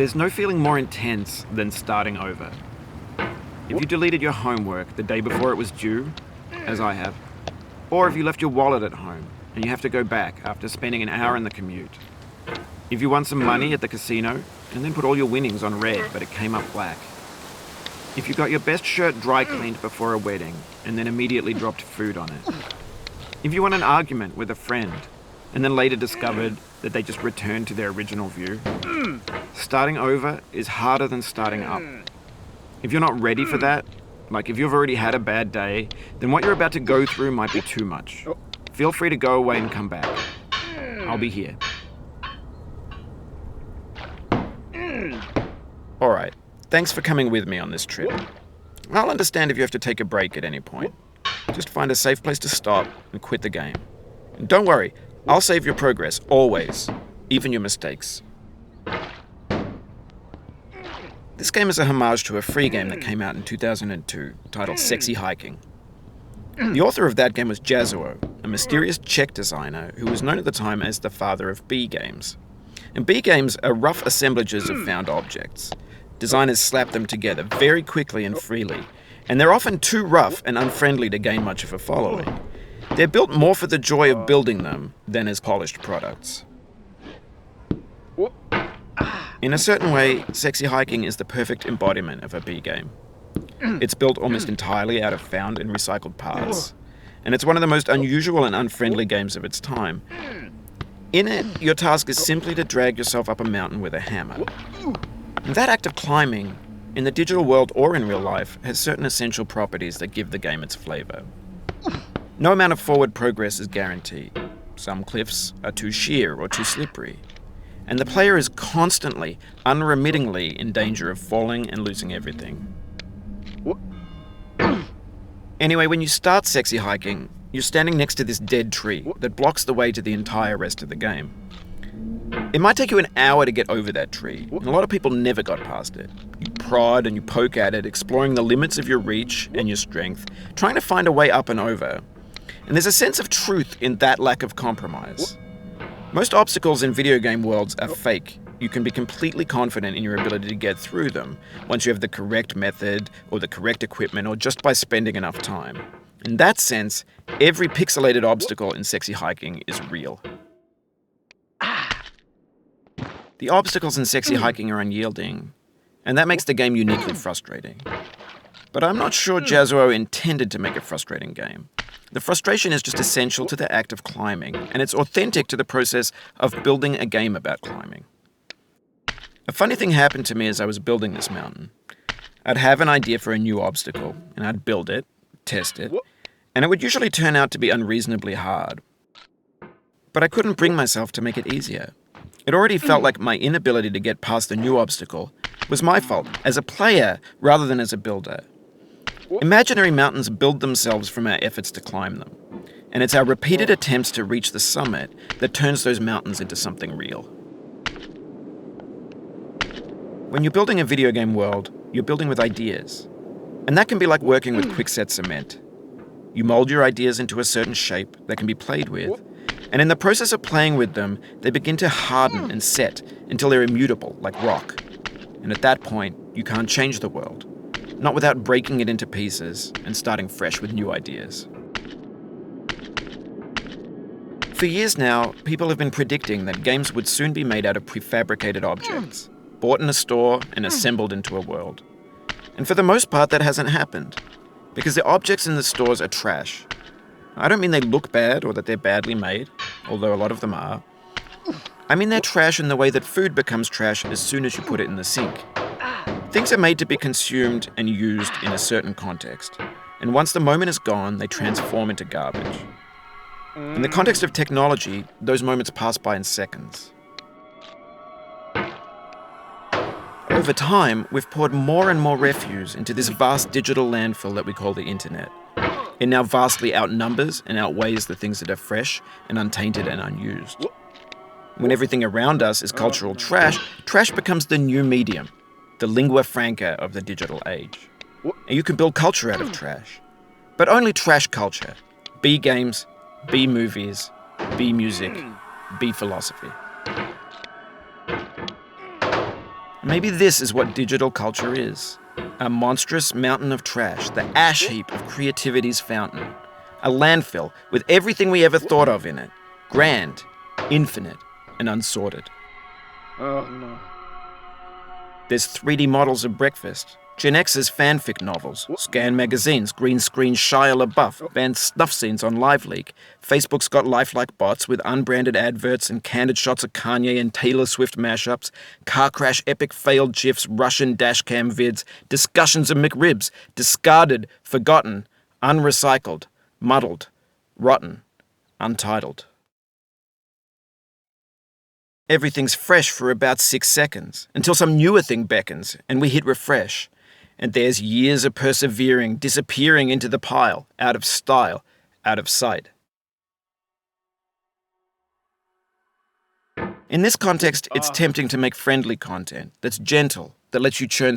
There's no feeling more intense than starting over. If you deleted your homework the day before it was due, as I have, or if you left your wallet at home and you have to go back after spending an hour in the commute. If you won some money at the casino and then put all your winnings on red but it came up black. If you got your best shirt dry cleaned before a wedding and then immediately dropped food on it. If you won an argument with a friend and then later discovered that they just returned to their original view. Starting over is harder than starting up. If you're not ready for that, like if you've already had a bad day, then what you're about to go through might be too much. Feel free to go away and come back. I'll be here. Alright, thanks for coming with me on this trip. I'll understand if you have to take a break at any point. Just find a safe place to stop and quit the game. And don't worry, I'll save your progress, always, even your mistakes. This game is a homage to a free game that came out in 2002, titled Sexy Hiking. The author of that game was Jazzuo, a mysterious Czech designer who was known at the time as the father of B games. And B games are rough assemblages of found objects. Designers slap them together very quickly and freely, and they're often too rough and unfriendly to gain much of a following. They're built more for the joy of building them than as polished products. In a certain way, Sexy Hiking is the perfect embodiment of a B game. It's built almost entirely out of found and recycled parts, and it's one of the most unusual and unfriendly games of its time. In it, your task is simply to drag yourself up a mountain with a hammer. And that act of climbing, in the digital world or in real life, has certain essential properties that give the game its flavor. No amount of forward progress is guaranteed. Some cliffs are too sheer or too slippery. And the player is constantly, unremittingly in danger of falling and losing everything. Anyway, when you start Sexy Hiking, you're standing next to this dead tree that blocks the way to the entire rest of the game. It might take you an hour to get over that tree, and a lot of people never got past it. You prod and you poke at it, exploring the limits of your reach and your strength, trying to find a way up and over. And there's a sense of truth in that lack of compromise. Most obstacles in video game worlds are fake. You can be completely confident in your ability to get through them once you have the correct method or the correct equipment or just by spending enough time. In that sense, every pixelated obstacle in Sexy Hiking is real. The obstacles in Sexy Hiking are unyielding, and that makes the game uniquely frustrating. But I'm not sure Jazzuo intended to make a frustrating game. The frustration is just essential to the act of climbing, and it's authentic to the process of building a game about climbing. A funny thing happened to me as I was building this mountain. I'd have an idea for a new obstacle, and I'd build it, test it, and it would usually turn out to be unreasonably hard. But I couldn't bring myself to make it easier. It already felt like my inability to get past the new obstacle was my fault, as a player rather than as a builder. Imaginary mountains build themselves from our efforts to climb them, and it's our repeated attempts to reach the summit that turns those mountains into something real. When you're building a video game world, you're building with ideas, and that can be like working with quickset cement. You mold your ideas into a certain shape that can be played with, and in the process of playing with them, they begin to harden and set until they're immutable, like rock. And at that point, you can't change the world. Not without breaking it into pieces and starting fresh with new ideas. For years now, people have been predicting that games would soon be made out of prefabricated objects, bought in a store and assembled into a world. And for the most part, that hasn't happened, because the objects in the stores are trash. I don't mean they look bad or that they're badly made, although a lot of them are. I mean they're trash in the way that food becomes trash as soon as you put it in the sink. Things are made to be consumed and used in a certain context, and once the moment is gone, they transform into garbage. In the context of technology, those moments pass by in seconds. Over time, we've poured more and more refuse into this vast digital landfill that we call the internet. It now vastly outnumbers and outweighs the things that are fresh and untainted and unused. When everything around us is cultural trash, trash becomes the new medium, the lingua franca of the digital age. And you can build culture out of trash. But only trash culture. B games, B movies, B music, B philosophy. Maybe this is what digital culture is. A monstrous mountain of trash, the ash heap of creativity's fountain. A landfill with everything we ever thought of in it. Grand, infinite, and unsorted. Oh no. There's 3D models of breakfast, Gen X's fanfic novels, Scan magazines, green screen Shia LaBeouf, banned snuff scenes on LiveLeak. Facebook's got lifelike bots with unbranded adverts and candid shots of Kanye and Taylor Swift mashups, car crash epic failed GIFs, Russian dashcam vids, discussions of McRibs, discarded, forgotten, unrecycled, muddled, rotten, untitled. Everything's fresh for about 6 seconds, until some newer thing beckons, and we hit refresh. And there's years of persevering disappearing into the pile, out of style, out of sight. In this context, it's tempting to make friendly content that's gentle, that lets you churn